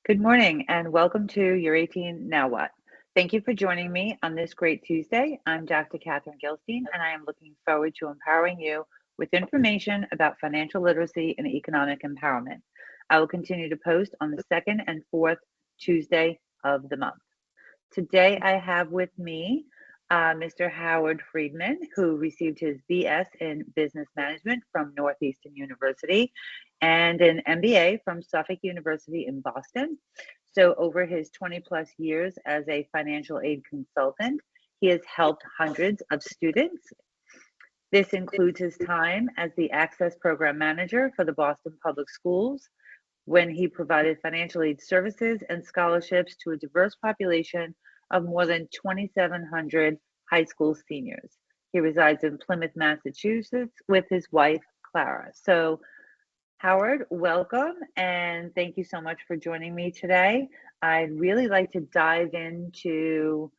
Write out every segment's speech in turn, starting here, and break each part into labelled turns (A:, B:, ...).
A: Good morning and welcome to You're 18 Now What? Thank you for joining me on this great Tuesday. I'm Dr. Catherine Gilstein and I am looking forward to empowering you with information about financial literacy and economic empowerment. I will continue to post on the second and fourth Tuesday of the month. Today I have with me Mr. Howard Freedman, who received his BS in Business Management from Northeastern University and an MBA from Suffolk University in Boston. So over his 20 plus years as a financial aid consultant, he has helped hundreds of students. This includes his time as the Access Program Manager for the Boston Public Schools, when he provided financial aid services and scholarships to a diverse population of more than 2,700 high school seniors. He resides in Plymouth, Massachusetts with his wife, Clara. So, Howard, welcome and thank you so much for joining me today. I'd really like to dive into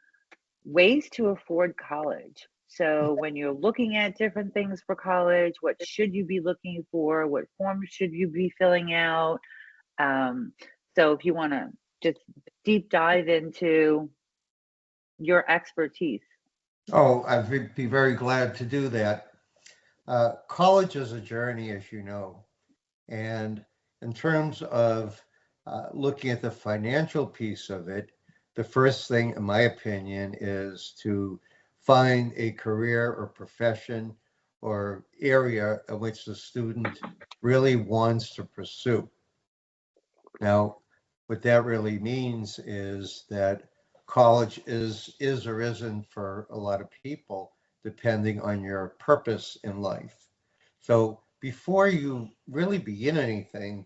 A: ways to afford college. So, when you're looking at different things for college, what should you be looking for? What forms should you be filling out? So if you want to just deep dive into your expertise.
B: Oh, I'd be very glad to do that. College is a journey, as you know. And in terms of looking at the financial piece of it, the first thing, in my opinion, is to find a career or profession or area in which the student really wants to pursue. Now, what that really means is that college is or isn't for a lot of people, depending on your purpose in life. So before you really begin anything,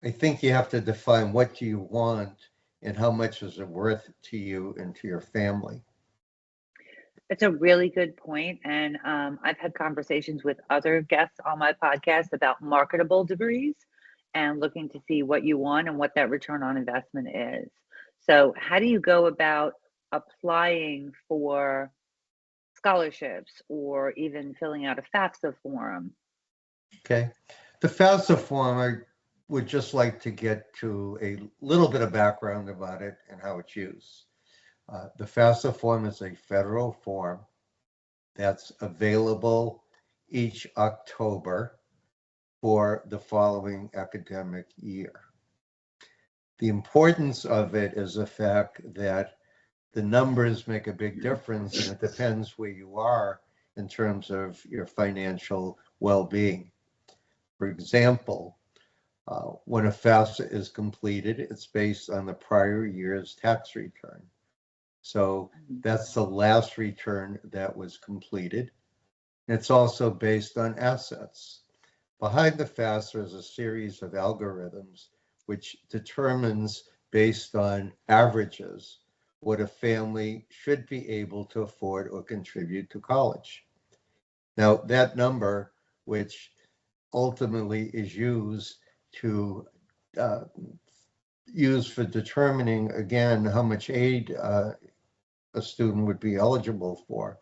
B: I think you have to define what do you want and how much is it worth to you and to your family.
A: It's a really good point. And I've had conversations with other guests on my podcast about marketable degrees and looking to see what you want and what that return on investment is. So, how do you go about applying for scholarships or even filling out a FAFSA form?
B: Okay. The FAFSA form, I would just like to get to a little bit of background about it and how it's used. The FAFSA form is a federal form that's available each October for the following academic year. The importance of it is the fact that the numbers make a big difference, and it depends where you are in terms of your financial well-being. For example, when a FAFSA is completed, it's based on the prior year's tax return. So that's the last return that was completed. It's also based on assets. Behind the FAFSA is a series of algorithms which determines, based on averages, what a family should be able to afford or contribute to college. Now, that number, which ultimately is used to use for determining, again, how much aid a student would be eligible for,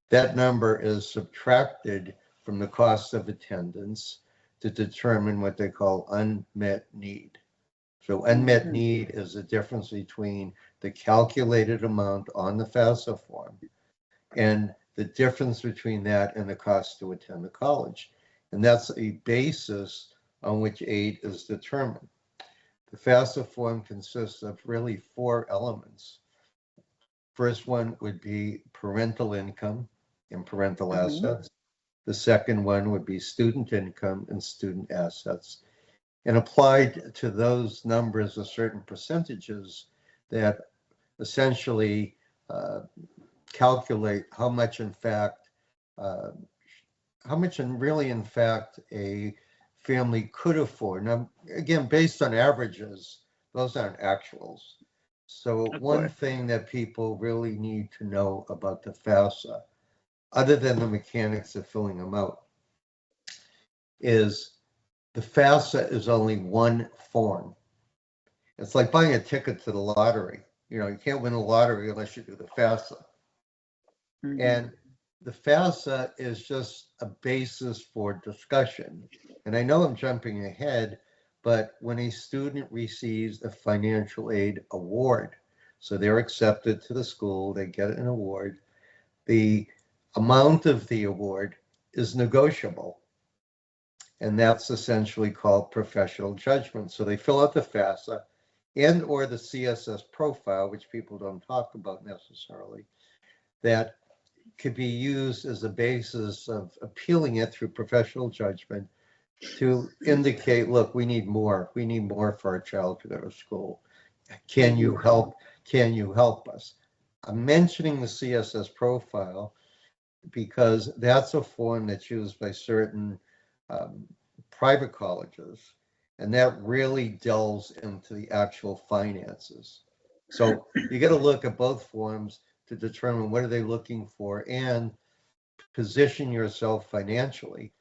B: that number is subtracted from the cost of attendance to determine what they call unmet need. So unmet need is the difference between the calculated amount on the FAFSA form and the difference between that and the cost to attend the college. And that's a basis on which aid is determined. The FAFSA form consists of really 4 elements. First one would be parental income and parental assets. The second one would be student income and student assets. And applied to those numbers are certain percentages that essentially calculate how much in fact a family could afford. Now, again, based on averages, those aren't actuals. So one thing that people really need to know about the FAFSA, other than the mechanics of filling them out, is the FAFSA is only one form. It's like buying a ticket to the lottery. You know, you can't win the lottery unless you do the FAFSA. And the FAFSA is just a basis for discussion. And I know I'm jumping ahead, But when a student receives a financial aid award, so they're accepted to the school, they get an award, the amount of the award is negotiable. And that's essentially called professional judgment. So they fill out the FAFSA and or the CSS profile, which people don't talk about necessarily, that could be used as a basis of appealing it through professional judgment to indicate, look, we need more. We need more for our child to go to school. Can you help? Can you help us? I'm mentioning the CSS profile because that's a form that's used by certain um, private colleges, and that really delves into the actual finances. So you got to look at both forms to determine what are they looking for and position yourself financially.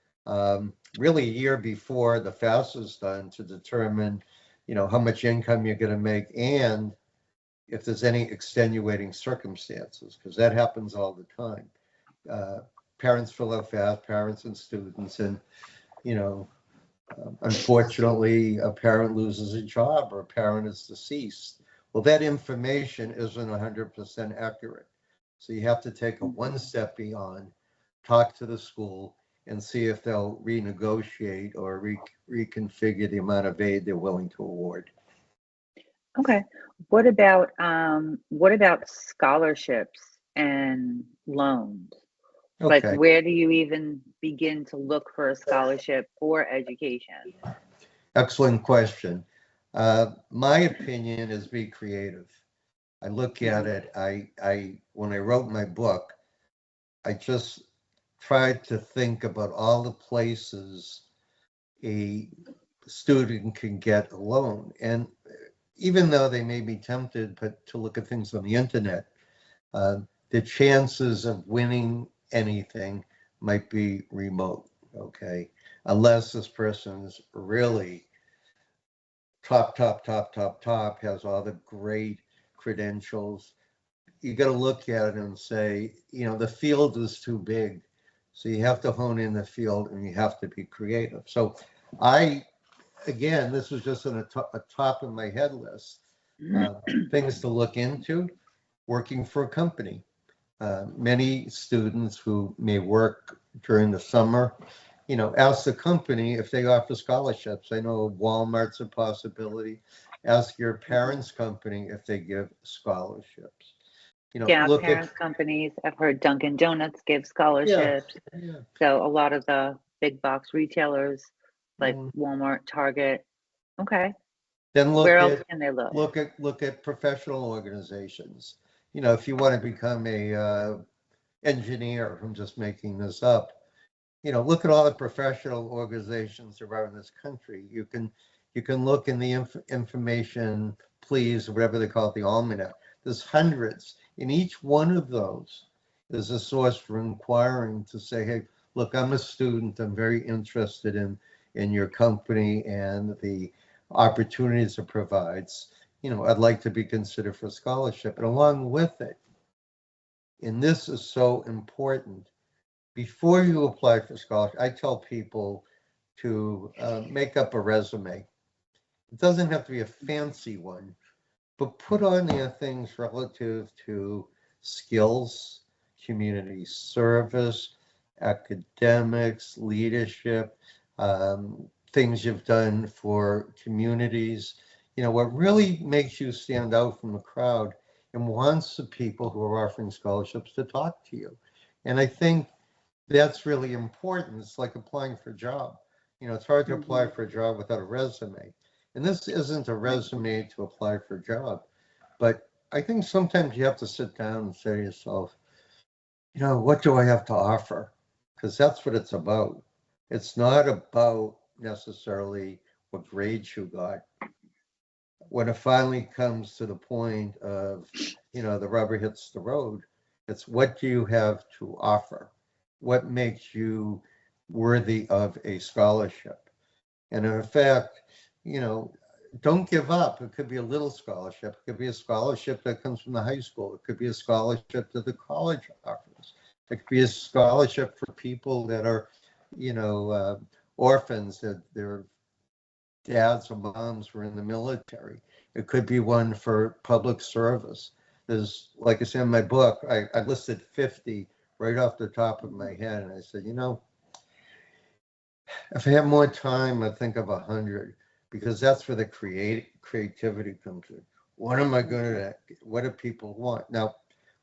B: Really, a year before the FAFSA is done to determine, how much income you're going to make and if there's any extenuating circumstances, because that happens all the time. Uh, Parents fill out FAFSA, parents and students, and you know, unfortunately, a parent loses a job or a parent is deceased. Well, that information isn't 100% accurate. So you have to take a one step beyond, talk to the school, and see if they'll renegotiate or reconfigure the amount of aid they're willing to award.
A: Okay. What about scholarships and loans? Like,
B: Okay,
A: where do you even begin to look for a scholarship for education?
B: excellent question. My opinion is be creative. I look at
A: Mhm.
B: it, when I wrote my book, I just tried to think about all the places a student can get a loan. And even though they may be tempted to look at things on the internet, the chances of winning anything might be remote, okay? Unless this person's really top, has all the great credentials. You got to look at it and say, the field is too big. So you have to hone in the field and you have to be creative. So again, this was just a top of my head list. Things to look into, working for a company. Many students who may work during the summer, ask the company if they offer scholarships. I know Walmart's a possibility. Ask your parents' company if they give scholarships.
A: Yeah,
B: Look at,
A: parents companies. I've heard Dunkin' Donuts give
B: yeah,
A: scholarships.
B: yeah.
A: So a lot of the big box retailers like
B: Mm.
A: Walmart, Target. Okay.
B: Then
A: Where else can they look?
B: look at professional organizations. If you want to become a engineer, I'm just making this up. Look at all the professional organizations around this country. You can look in the information, please, whatever they call it, the almanac. There's hundreds. In each one of those is a source for inquiring to say, hey, look, I'm a student. I'm very interested in your company and the opportunities it provides. I'd like to be considered for scholarship. And along with it, and this is so important, before you apply for scholarship, I tell people to make up a resume. It doesn't have to be a fancy one, but put on there things relative to skills, community service, academics, leadership, things you've done for communities. What really makes you stand out from the crowd and wants the people who are offering scholarships to talk to you. And I think that's really important. It's like applying for a job. It's hard to apply
A: Hmm.
B: for a job without a resume. And this isn't a resume to apply for a job. But I think sometimes you have to sit down and say to yourself, what do I have to offer? Because that's what it's about. It's not about necessarily what grades you got. When it finally comes to the point of, the rubber hits the road, it's what do you have to offer? What makes you worthy of a scholarship? And in fact, you know, don't give up. It could be a little scholarship. It could be a scholarship that comes from the high school. It could be a scholarship that the college offers. It could be a scholarship for people that are, orphans, that their dads or moms were in the military. It could be one for public service. There's, like I said in my book, I listed 50 right off the top of my head. And I said, if I have more time, I think of 100, because that's where the creativity comes in. What am I going to, what do people want? Now,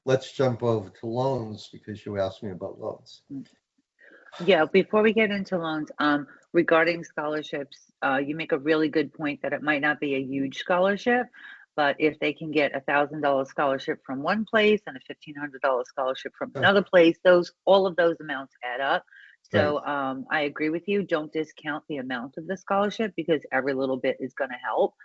B: let's jump over to loans, because you asked me about loans.
A: Yeah, before we get into loans, regarding scholarships, you make a really good point that it might not be a huge scholarship, but if they can get $1,000 scholarship from one place and a $1,500 scholarship from another place, all of those amounts add up. So I agree with you. Don't discount the amount of the scholarship, because every little bit is going to help.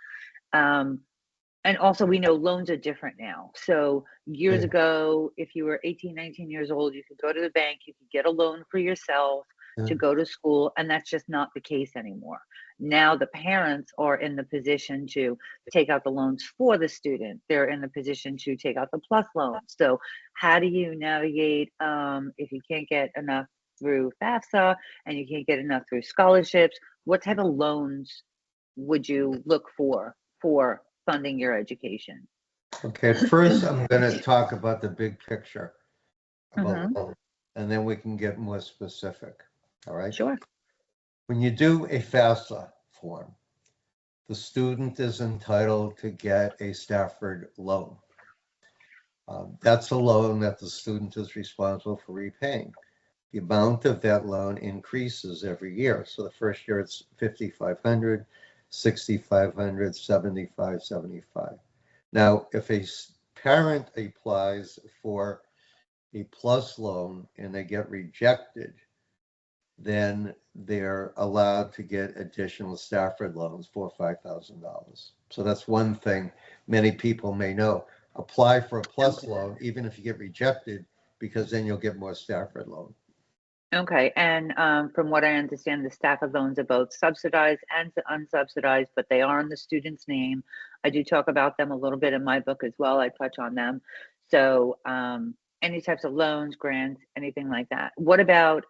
A: And also, we know loans are different now. So years
B: Yeah.
A: ago, if you were 18, 19 years old, you could go to the bank, you could get a loan for yourself to go to school, and that's just not the case anymore. Now the parents are in the position to take out the loans for the student. They're in the position to take out the plus loans. So how do you navigate if you can't get enough through FAFSA and you can't get enough through scholarships? What type of loans would you look for funding your education?
B: Okay, first I'm going to talk about the big picture about
A: Mm-hmm.
B: loans, and then we can get more specific. All right.
A: Sure.
B: When you do a FAFSA form, the student is entitled to get a Stafford loan. That's a loan that the student is responsible for repaying. The amount of that loan increases every year. So the first year it's 5,500, 6,500, 75, 75. Now, if a parent applies for a plus loan and they get rejected, then they're allowed to get additional Stafford loans for $5,000. So that's one thing many people may know. Apply for a plus loan, even if you get rejected, because then you'll get more Stafford loan.
A: Okay. And from what I understand, the Stafford loans are both subsidized and unsubsidized, but they are in the student's name. I do talk about them a little bit in my book as well. I touch on them. So any types of loans, grants, anything like that. What about,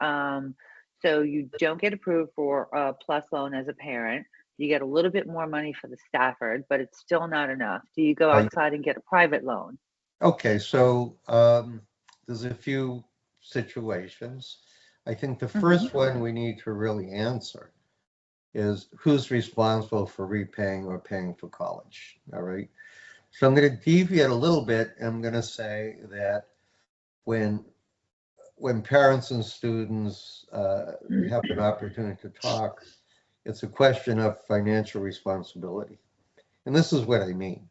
A: so you don't get approved for a plus loan as a parent. You get a little bit more money for the Stafford, but it's still not enough. Do you go outside and get a private loan?
B: Okay, so there's a few situations. I think the
A: Hmm.
B: first one we need to really answer is who's responsible for repaying or paying for college. All right. So I'm going to deviate a little bit. And I'm going to say that when parents and students have an opportunity to talk, it's a question of financial responsibility. And this is what I mean.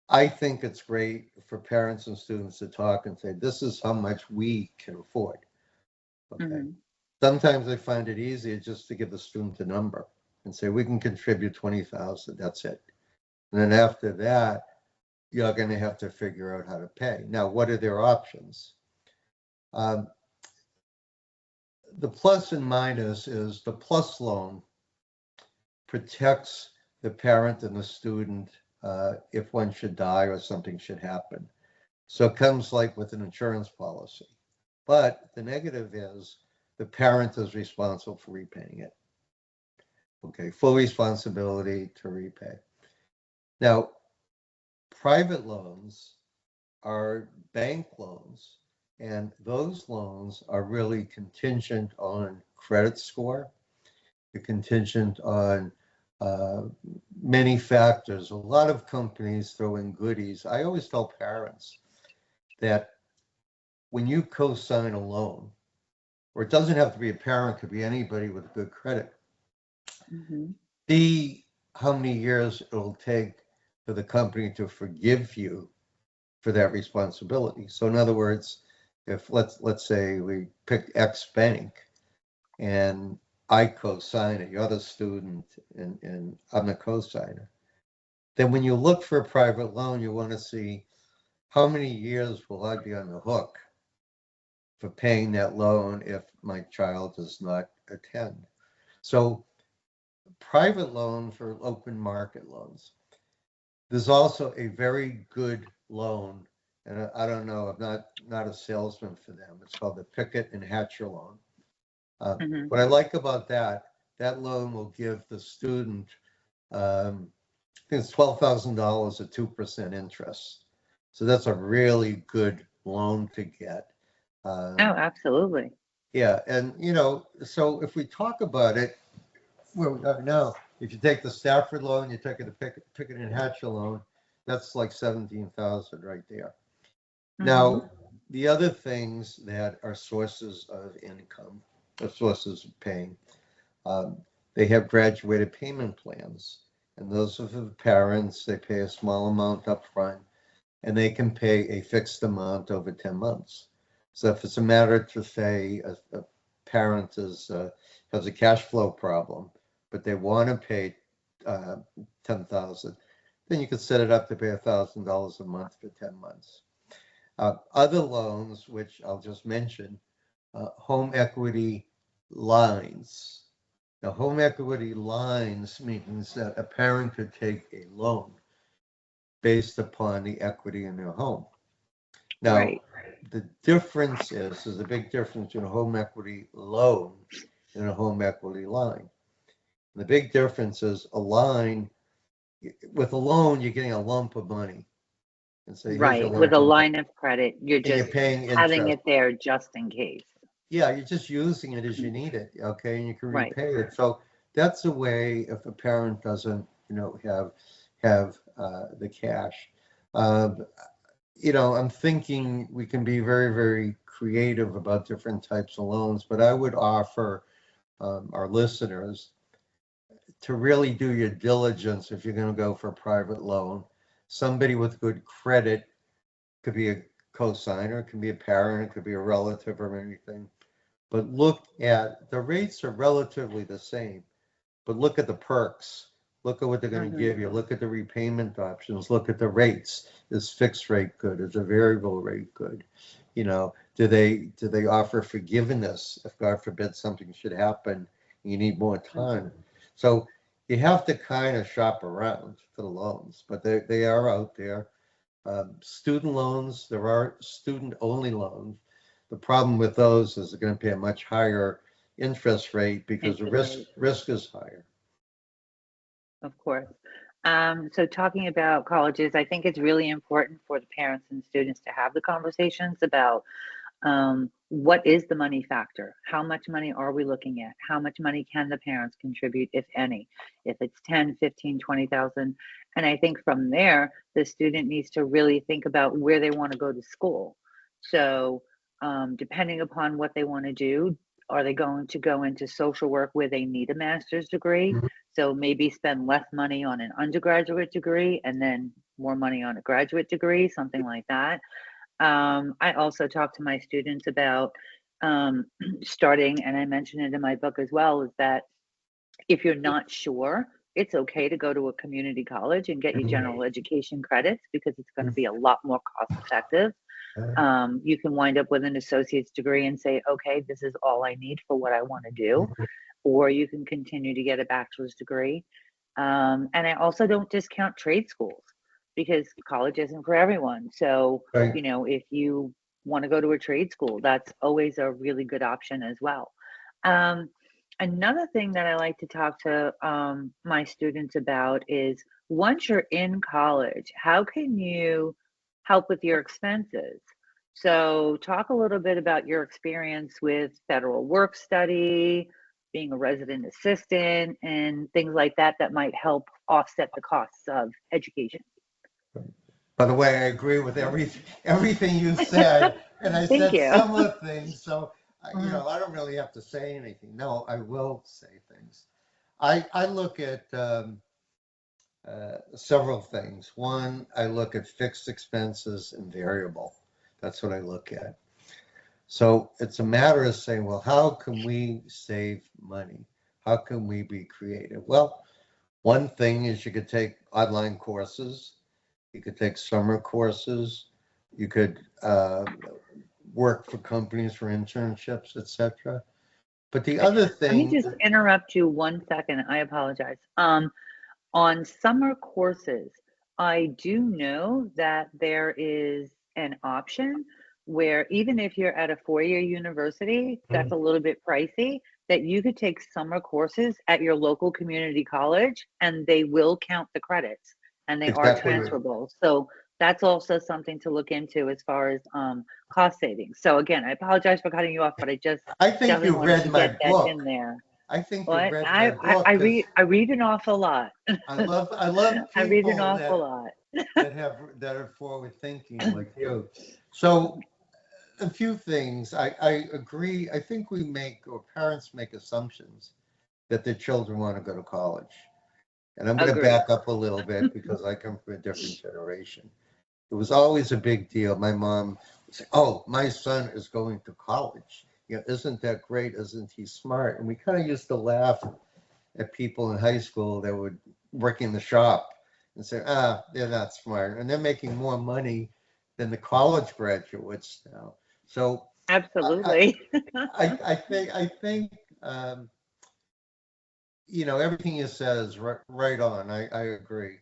B: I think it's great for parents and students to talk and say, this is how much we can afford. Okay.
A: Hmm.
B: Sometimes I find it easier just to give the student a number and say, we can contribute 20,000. That's it. And then after that, you're going to have to figure out how to pay. Now, what are their options? Um, the plus and minus is the plus loan protects the parent and the student if one should die or something should happen. So it comes like with an insurance policy. But the negative is the parent is responsible for repaying it. Okay, full responsibility to repay. Now, private loans are bank loans, and those loans are really contingent on credit score. They're contingent on many factors. A lot of companies throw in goodies. I always tell parents that when you co-sign a loan, or it doesn't have to be a parent, it could be anybody with good credit,
A: Hmm.
B: see how many years it'll take for the company to forgive you for that responsibility. So in other words, if let's say we pick X bank and I co-sign it, you're the student and I'm the co-signer, then when you look for a private loan, you want to see how many years will I be on the hook for paying that loan if my child does not attend. So private loans are open market loans. There's also a very good loan, and I don't know, I'm not a salesman for them. It's called the Pickett and Hatcher loan.
A: Hmm.
B: What I like about that, that loan will give the student, I think it's $12,000 at 2% interest. So that's a really good loan to get.
A: Oh,
B: Um,
A: absolutely.
B: yeah, and so if we talk about it, where we are now, if you take the Stafford loan, you take the Pickett and Hatcher loan, that's like 17,000 right there.
A: Hmm.
B: Now, the other things that are sources of income, or sources of paying, um, they have graduated payment plans. And those are for the parents, they pay a small amount up front, and they can pay a fixed amount over 10 months. So if it's a matter to say a parent has a cash flow problem, but they want to pay 10,000, then you could set it up to pay $1,000 a month for 10 months. Other loans, which I'll just mention, home equity lines. Now, home equity lines means that a parent could take a loan based upon the equity in their home. Now,
A: Right.
B: the difference is there's a big difference between a home equity loan and a home equity line. And the big difference is a line, with a loan, you're getting a lump of money and say, here's your
A: Right. With
B: lump
A: a
B: of money.
A: line of credit, you're
B: And you're
A: just
B: paying
A: having
B: interest.
A: it there just in case.
B: Yeah, you're just using it as you need it, okay, and you can
A: Right.
B: repay it. So that's a way if a parent doesn't, have the cash. Uh, I'm thinking we can be very, very creative about different types of loans, but I would offer our listeners to really do your diligence if you're going to go for a private loan. Somebody with good credit could be a co-signer, it could be a parent, it could be a relative or anything. But look at the rates are relatively the same, but look at the perks. Look at what they're going to
A: Hmm.
B: give you. Look at the repayment options. Look at the rates. Is fixed rate good? Is a variable rate good? Do they offer forgiveness if God forbid something should happen and you need more time? So you have to kind of shop around for the loans, but they are out there. Student loans, there are student-only loans. The problem with those is they're going to pay a much higher interest rate because the
A: Interest
B: risk
A: rate,
B: risk is higher.
A: of course. So talking about colleges, I think it's really important for the parents and students to have the conversations about what is the money factor? How much money are we looking at? How much money can the parents contribute, if any? If it's 10, 15, 20,000. And I think from there, the student needs to really think about where they want to go to school. So depending upon what they want to do, are they going to go into social work where they need a master's degree?
B: Mhm.
A: So maybe spend less money on an undergraduate degree and then more money on a graduate degree, something like that. I also talk to my students about starting, and I mention it in my book as well, is that if you're not sure, it's okay to go to a community college and get your
B: Mhm.
A: general education credits because it's going to be a lot more cost effective. You can wind up with an associate's degree and say, okay, this is all I need for what I want to do, or you can continue to get a bachelor's degree. And I also don't discount trade schools because college isn't for everyone. So,
B: Right.
A: if you want to go to a trade school, that's always a really good option as well. Um, Another thing that I like to talk to my students about is once you're in college, how can you help with your expenses? So, talk a little bit about your experience with federal work study, being a resident assistant, and things like that that might help offset the costs of education.
B: By the way, I agree with everything you said, and I
A: Thank
B: said
A: you.
B: similar things. So,
A: Mhm.
B: I don't really have to say anything. No, I will say things. I look at several things. One, I look at fixed expenses and variable. That's what I look at. So it's a matter of saying, well, how can we save money? How can we be creative? Well, one thing is you could take online courses, you could take summer courses, you could work for companies for internships, etc. But the
A: Okay.
B: other
A: Let me
B: thing,
A: just interrupt you 1 second. I apologize. On summer courses, I do know that there is an option where even if you're at a four-year university, that's a little bit pricey. that you could take summer courses at your local community college and they will count the credits and they are
B: Exactly right.
A: transferable. So that's also something to look into as far as cost savings. So again, I apologize for cutting you off, but I just
B: I think you
A: definitely wanted
B: read
A: to
B: my
A: get that
B: book.
A: in there.
B: I think you
A: What?
B: read my book because
A: I read an awful lot.
B: I love
A: I read an
B: people
A: awful lot.
B: that are forward thinking like you. So a few things. I agree. I think we make, or parents make, assumptions that their children want to go to college. And I'm going to
A: Agree.
B: back up a little bit because I come from a different generation. It was always a big deal. My mom would say, "Oh, my son is going to college. You know, isn't that great? Isn't he smart?" And we kind of used to laugh at people in high school that would work in the shop and say, "Ah, they're not smart, and they're making more money than the college graduates now." So I,
A: Absolutely.
B: I think everything you said is right on. I agree.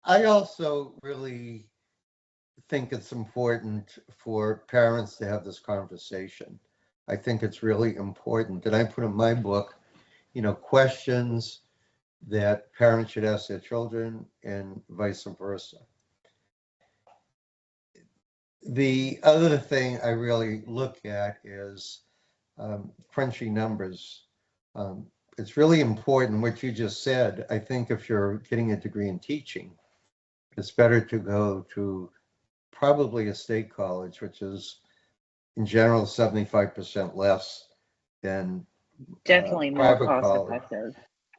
B: I also really think it's important for parents to have this conversation. I think it's really important. And I put in my book, questions that parents should ask their children and vice versa. The other thing I really look at is crunchy numbers. Um, it's really important what you just said. I think if you're getting a degree in teaching, it's better to go to probably a state college, which is in general 75% less than
A: Definitely more
B: private
A: cost
B: college.
A: effective.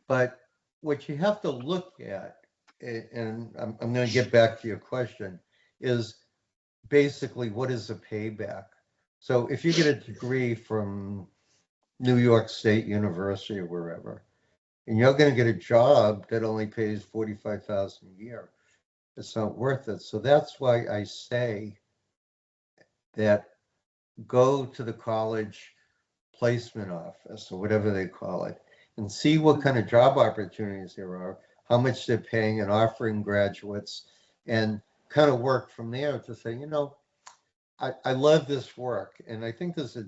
B: But what you have to look at, and I'm going to get back to your question, is basically what is the payback? So if you get a degree from New York State University or wherever, and you're going to get a job that only pays 45,000 a year, it's not worth it. So that's why I say that go to the college placement office or whatever they call it and see what kind of job opportunities there are, how much they're paying and offering graduates, and kind of work from there to say, I love this work. And I think there's a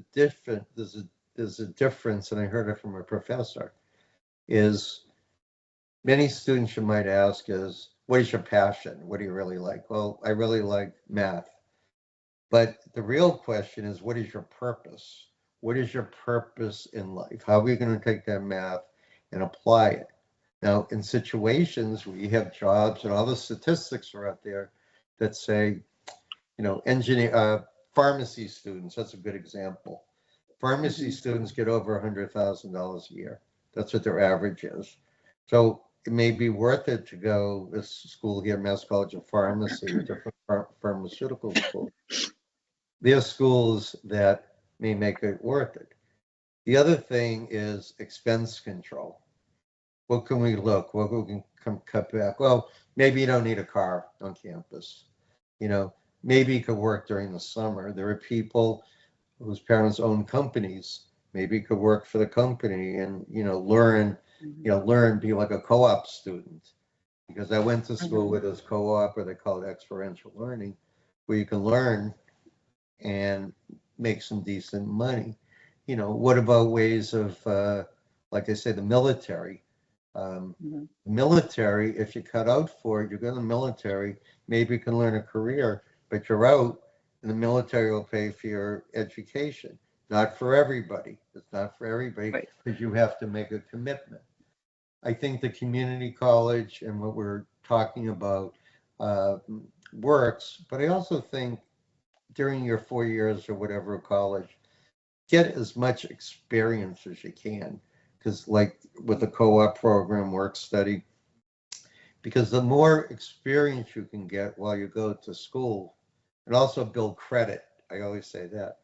B: difference, and I heard it from a professor, is many students you might ask is, what is your passion? What do you really like? Well, I really like math. But the real question is, what is your purpose? What is your purpose in life? How are you going to take that math and apply it? Now, in situations where you have jobs and all the statistics are out there that say, pharmacy students, that's a good example. Pharmacy students get over $100,000 a year. That's what their average is. So it may be worth it to go this school here, Mass College of Pharmacy, or different pharmaceutical schools. There are schools that may make it worth it. The other thing is expense control. What can we look? What we can cut back? Well, maybe you don't need a car on campus. You know, maybe you could work during the summer. There are people whose parents own companies. Maybe you could work for the company and learn, be like a co-op student. Because I went to school with this co-op, or they call it experiential learning, where you can learn and make some decent money. What about ways of, like I say, the military? Military, if you cut out for it, you go to the military, maybe you can learn a career, but you're out, and the military will pay for your education. Not for everybody. It's not for everybody
A: Right.
B: because you have to make a commitment. I think the community college and what we're talking about uh, works, but I also think during your 4 years or whatever of college, get as much experience as you can. Because, like with the co op program, work study, because the more experience you can get while you go to school, and also build credit. I always say that.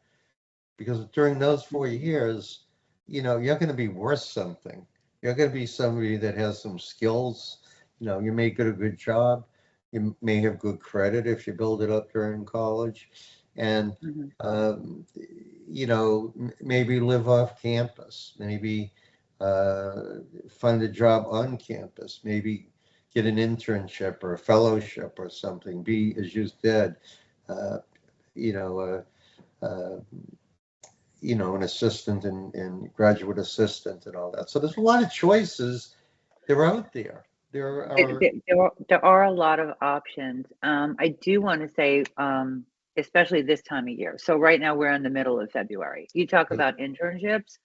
B: Because during those 4 years, you're going to be worth something. You're going to be somebody that has some skills. You may get a good job. You may have good credit if you build it up during college. And, maybe live off campus. Maybe find a job on campus. Maybe get an internship or a fellowship or something. Be, as you said, uh, you know, uh, uh, an assistant and graduate assistant and all that. So there's a lot of choices. They're out there. There are.
A: There are a lot of options. I do want to say, especially this time of year. So right now we're in the middle of February. You talk about internships.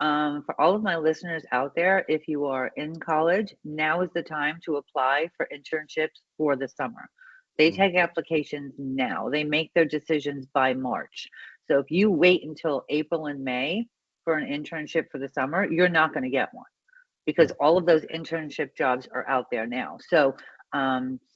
A: For all of my listeners out there, if you are in college, now is the time to apply for internships for the summer. They take applications now. They make their decisions by March. So if you wait until April and May for an internship for the summer, you're not going to get one because all of those internship jobs are out there now. So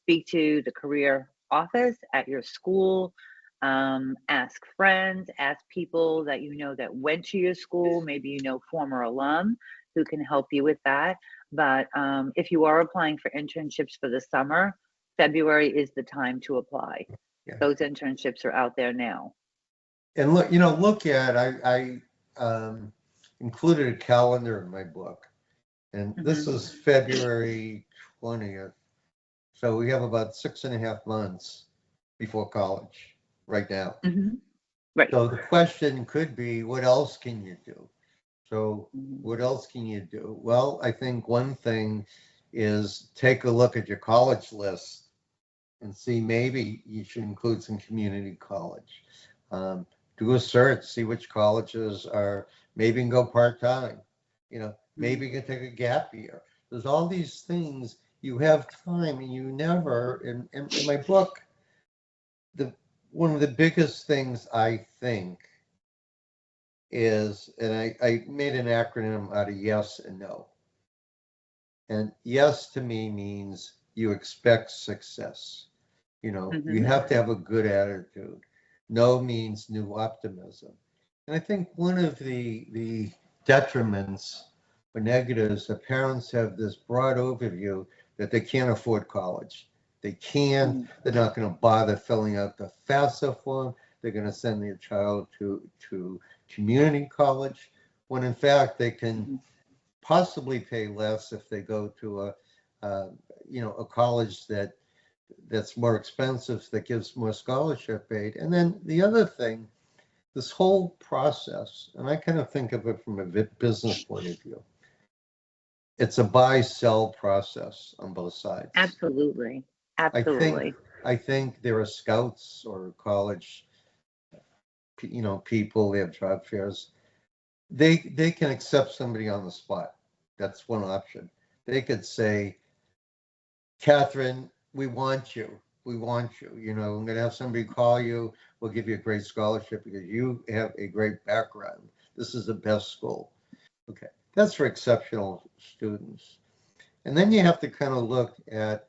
A: speak to the career office at your school, ask friends, ask people that you know that went to your school, maybe you know former alum who can help you with that. But if you are applying for internships for the summer, February is the time to apply.
B: Yeah.
A: Those internships are out there now.
B: And look at, I included a calendar in my book, and this is February 20th. So we have about 6.5 months before college right now.
A: Right.
B: So the question could be, what else can you do? So what else can you do? Well, I think one thing is take a look at your college list and see maybe you should include some community college. Do a search, see which colleges are, maybe you can go part-time, maybe you can take a gap year. There's all these things. You have time and you never, in my book, one of the biggest things I think is, and I made an acronym out of yes and no. And yes to me means you expect success. You have to have a good attitude. No means new optimism. And I think one of the detriments or negatives that parents have this broad overview that they can't afford college. They can't, they're not going to bother filling out the FAFSA form. They're going to send their child to community college, when in fact they can possibly pay less if they go to a college that's more expensive, that gives more scholarship aid. And then the other thing, this whole process, and I kind of think of it from a business point of view, it's a buy-sell process on both sides.
A: Absolutely.
B: I think there are scouts or college, people, they have job fairs. They can accept somebody on the spot. That's one option. They could say, Catherine, we want you. We want you. I'm going to have somebody call you. We'll give you a great scholarship because you have a great background. This is the best school. Okay. That's for exceptional students. And then you have to kind of look at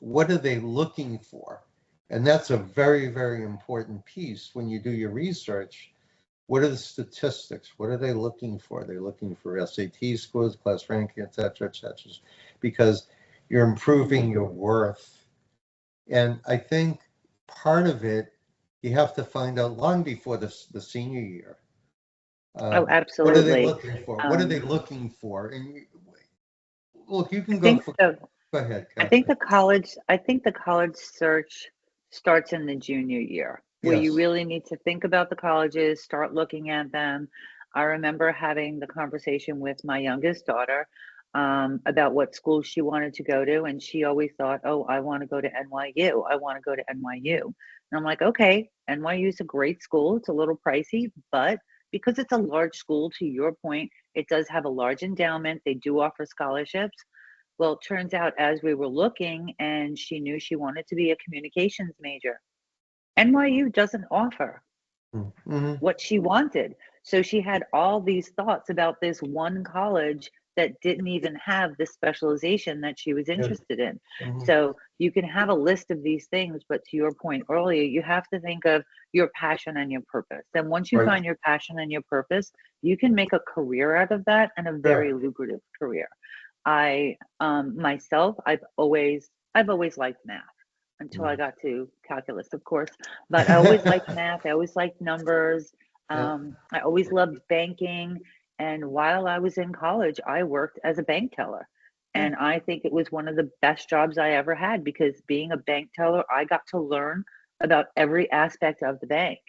B: what are they looking for? And that's a very, very important piece when you do your research. What are the statistics? What are they looking for? Are they looking for SAT scores, class ranking, et cetera, because you're improving your worth. And I think part of it, you have to find out long before the senior year.
A: Oh, absolutely.
B: What are they looking for? What are they looking for? And look, you can
A: go
B: ahead, Catherine.
A: I think the college search starts in the junior year, where you really need to think about the colleges, start looking at them. I remember having the conversation with my youngest daughter about what school she wanted to go to. And she always thought, oh, I want to go to NYU. I want to go to NYU. And I'm like, okay, NYU is a great school. It's a little pricey, but because it's a large school, to your point, it does have a large endowment. They do offer scholarships. Well, it turns out as we were looking and she knew she wanted to be a communications major, NYU doesn't offer what she wanted. So she had all these thoughts about this one college that didn't even have the specialization that she was interested in. So you can have a list of these things, but to your point earlier, you have to think of your passion and your purpose. And once you find your passion and your purpose, you can make a career out of that, and a very lucrative career. I myself, I've always liked math until I got to calculus, of course, but I always liked math. I always liked numbers. I always loved banking. And while I was in college, I worked as a bank teller. And I think it was one of the best jobs I ever had, because being a bank teller, I got to learn about every aspect of the bank.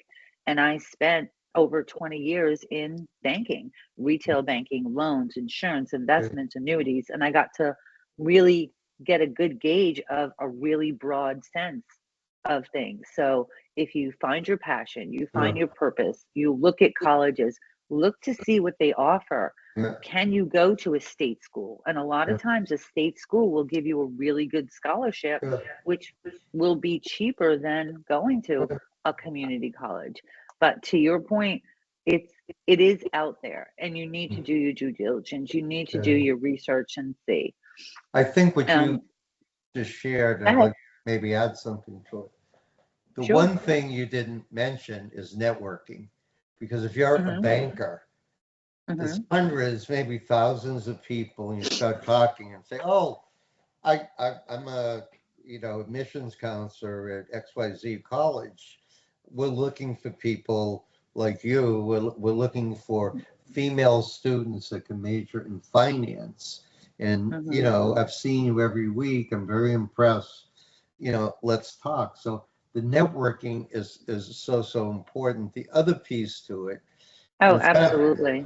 A: And I spent over 20 years in banking, retail banking, loans, insurance, investments, annuities, and I got to really get a good gauge of a really broad sense of things. So if you find your passion, you find
B: Yeah,
A: your purpose, you look at colleges, look to see what they offer.
B: yeah,
A: Can you go to a state school? And a lot
B: yeah,
A: of times a state school will give you a really good scholarship,
B: yeah,
A: which will be cheaper than going to
B: yeah,
A: a community college. But to your point, it's it is out there and you need to do your due diligence. You need to do
B: yeah.
A: your research and see.
B: I think what you
A: Um,
B: just shared,
A: Go
B: and I'd
A: ahead.
B: like to maybe add something to it. The
A: Sure.
B: one thing you didn't mention is networking, because if you're a
A: Hmm.
B: banker, there's
A: Hmm.
B: hundreds, maybe thousands of people, and you start talking and say, "Oh, I'm a admissions counselor at XYZ college. We're looking for people like you. We're looking for female students that can major in finance. And
A: Hmm.
B: I've seen you every week. I'm very impressed. Let's talk." So the networking is so important. The other piece to it, and
A: Oh, absolutely.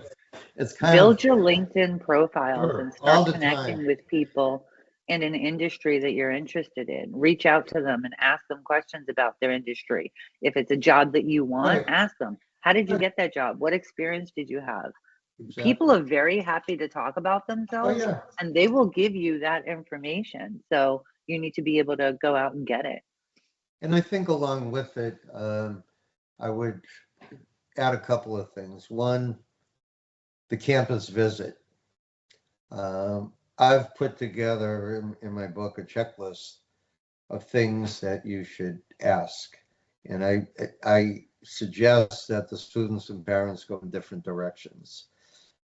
B: it's kind of
A: Build your LinkedIn profiles
B: sure
A: and
B: all
A: start
B: the time.
A: connecting with people in an industry that you're interested in. Reach out to them and ask them questions about their industry. If it's a job that you want,
B: Right,
A: ask them, how did you
B: right,
A: get that job? What experience did you have? People
B: exactly.
A: are very happy to talk about
B: Oh
A: themselves
B: yeah.
A: and they will give you that information. So you need to be able to go out and get it.
B: And I think along with it, I would add a couple of things. One, the campus visit. I've put together in my book a checklist of things that you should ask. And I suggest that the students and parents go in different directions.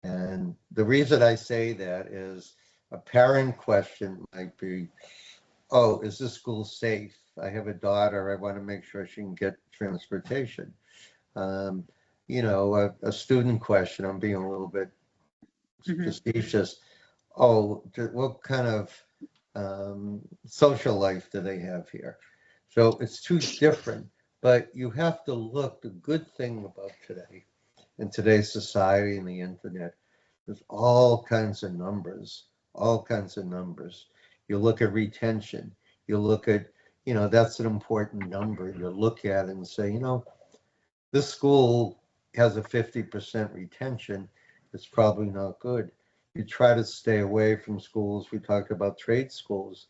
B: And the reason I say that is a parent question might be, "Oh, is this school safe? I have a daughter. I want to make sure she can get transportation." Um, a student question, I'm being a little bit
A: Hmm.
B: facetious. Oh, what kind of social life do they have here? So it's two different, but you have to look. The good thing about today, in today's society and the internet, there's all kinds of numbers, all kinds of numbers. You look at retention, you look at, that's an important number. You look at it and say, this school has a 50% retention. It's probably not good. You try to stay away from schools. We talked about trade schools.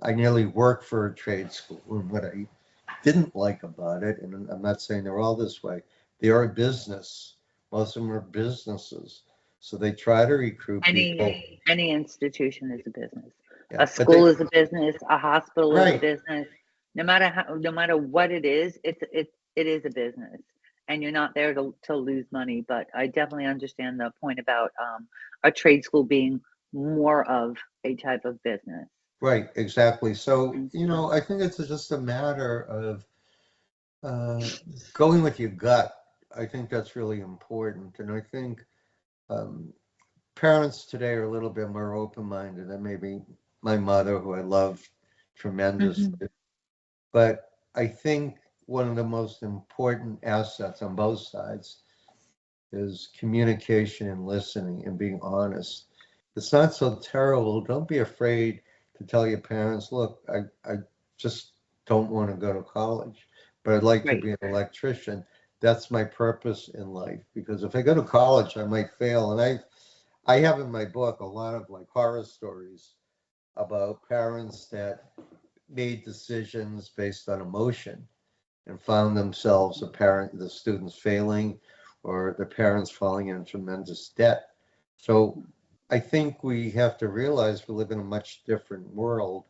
B: I nearly worked for a trade school, and what I didn't like about it, and I'm not saying they're all this way, they are a business. Most of them are businesses. So they try to recruit people.
A: Any institution is a business.
B: Yeah,
A: A
B: but they,
A: school is a business, a hospital is a
B: right.
A: business. No matter what it is, it is a business. And you're not there to lose money. But I definitely understand the point about a trade school being more of a type of business.
B: Right, exactly. So,
A: Mm.
B: I think it's just a matter of uh, going with your gut. I think that's really important. And I think um, parents today are a little bit more open-minded than maybe my mother, who I love
A: Mhm.
B: tremendously. But I think one of the most important assets on both sides is communication and listening and being honest. It's not so terrible. Don't be afraid to tell your parents, "Look, I just don't want to go to college, but I'd like to
A: Right.
B: be an electrician. That's my purpose in life. Because if I go to college, I might fail." And I have in my book a lot of like horror stories about parents that made decisions based on emotion and found themselves the students failing or the parents falling in tremendous debt. So I think we have to realize we live in a much different world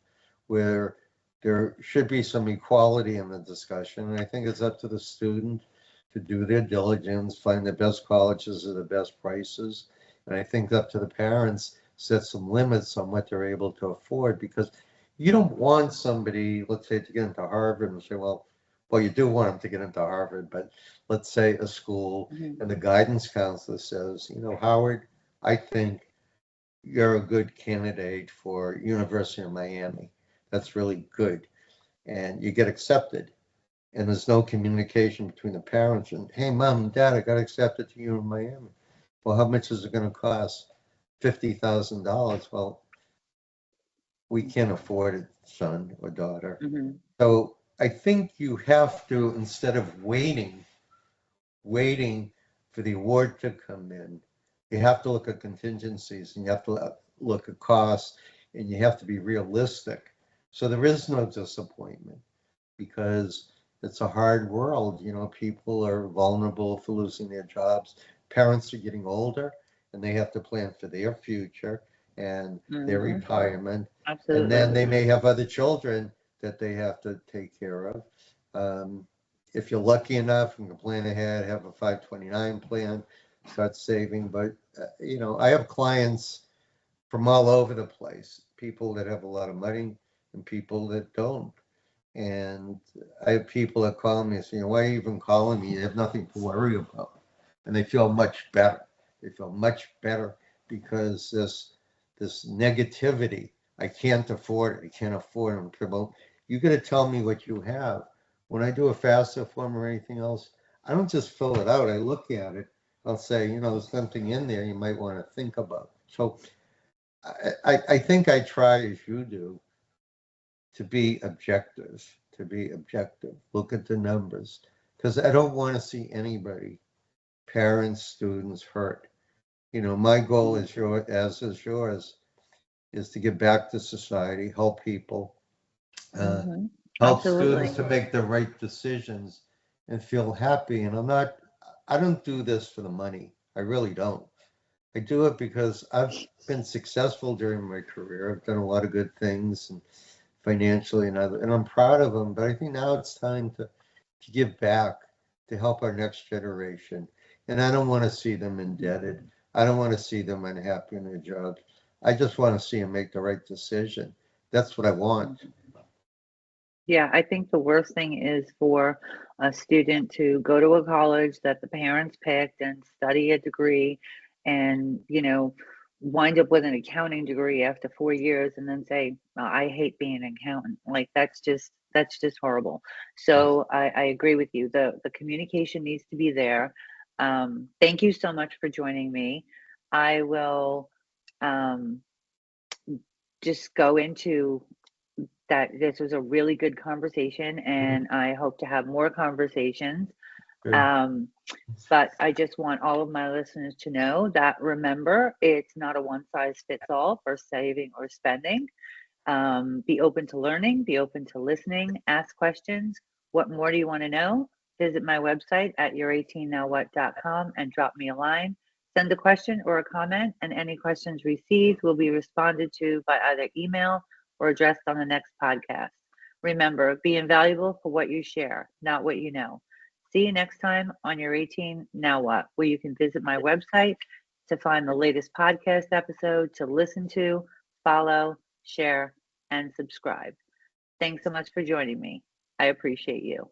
B: where there should be some equality in the discussion. And I think it's up to the student to do their diligence, find the best colleges at the best prices. And I think up to the parents, set some limits on what they're able to afford, because you don't want somebody, let's say, to get into Harvard and say, well, you do want them to get into Harvard, but let's say a school
A: Mhm.
B: and the guidance counselor says, Howard, I think you're a good candidate for University of Miami. That's really good. And you get accepted. and there's no communication between the parents and, hey, mom and dad, I got accepted to U in Miami. Well, how much is it going to cost? $50,000. Well, we can't afford it, son or daughter.
A: Hmm.
B: So I think you have to, instead of waiting for the award to come in, you have to look at contingencies and you have to look at costs and you have to be realistic. So there is no disappointment because it's a hard world. You know, people are vulnerable for losing their jobs. Parents are getting older and they have to plan for their future and their
A: Hmm.
B: retirement. And
A: Absolutely.
B: then they may have other children that they have to take care of. Um, if you're lucky enough, you can plan ahead, have a 529 plan, start saving. But, you know, I have clients from all over the place, people that have a lot of money and people that don't. And I have people that call me and say, why are you even calling me? You have nothing to worry about. And they feel much better. They feel much better because this negativity, I can't afford it. I can't afford it. Well, you got to tell me what you have. When I do a FAFSA form or anything else, I don't just fill it out. I look at it. I'll say, you know, there's something in there you might want to think about. So I think I try, as you do, to be objective, look at the numbers, because I don't want to see anybody, parents, students hurt. You know, my goal is as is yours, is to give back to society, help people, uh,
A: Hmm.
B: help students
A: Absolutely.
B: to make the right decisions and feel happy. And I don't do this for the money. I really don't. I do it because I've been successful during my career. I've done a lot of good things and financially and I'm proud of them. But I think now it's time to give back, to help our next generation. And I don't want to see them indebted. I don't want to see them unhappy in their jobs. I just want to see them make the right decision. That's what I want.
A: Mhm. Yeah, I think the worst thing is for a student to go to a college that the parents picked and study a degree and, wind up with an accounting degree after 4 years and then say, I hate being an accountant. Like that's just horrible. So I agree with you. The communication needs to be there. Thank you so much for joining me. I will um, just go into that this was a really good conversation, and I hope to have more conversations.
B: Good.
A: Um, but I just want all of my listeners to know that remember, it's not a one size fits all for saving or spending. Be open to learning, be open to listening, ask questions. What more do you want to know? Visit my website at your18nowwhat.com and drop me a line. Send a question or a comment, and any questions received will be responded to by either email or addressed on the next podcast. Remember, be invaluable for what you share, not what you know. See you next time on Your 18 Now What, where you can visit my website to find the latest podcast episode to listen to, follow, share, and subscribe. Thanks so much for joining me. I appreciate you.